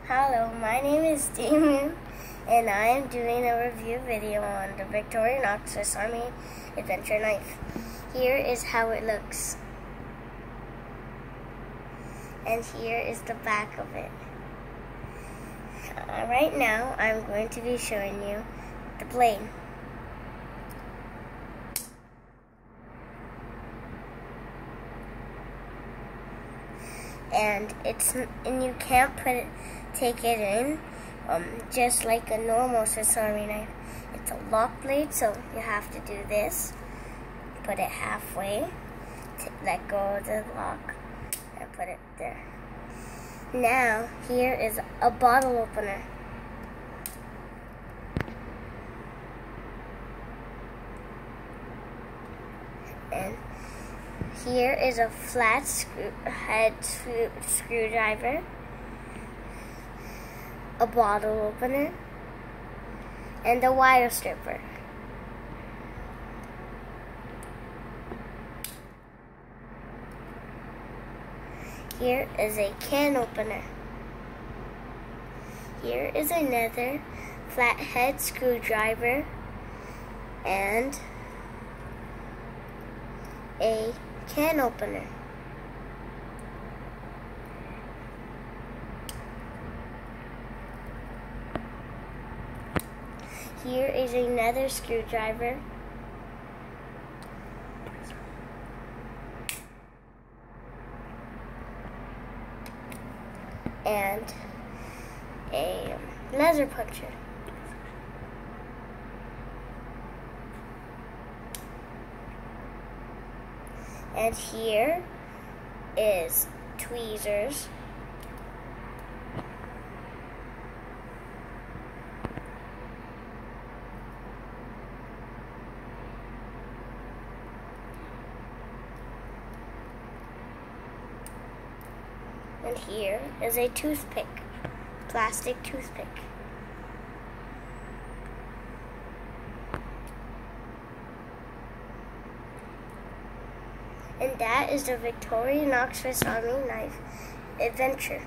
Hello, my name is Damian, and I am doing a review video on the Victorinox Swiss Army Adventure Knife. Here is how it looks. And here is the back of it. Right now, I'm going to be showing you the blade. And you can't take it in just like a normal Swiss Army knife. It's a lock blade, so you have to do this. Put it halfway, let go of the lock, and put it there. Now, here is a bottle opener. And here is a flat screwdriver, a bottle opener, and a wire stripper. Here is a can opener. Here is another flathead screwdriver and a can opener. Here is another screwdriver and a laser puncher. And here is tweezers. And here is a toothpick, plastic toothpick. And that is the Victorinox Swiss Army Knife Adventure.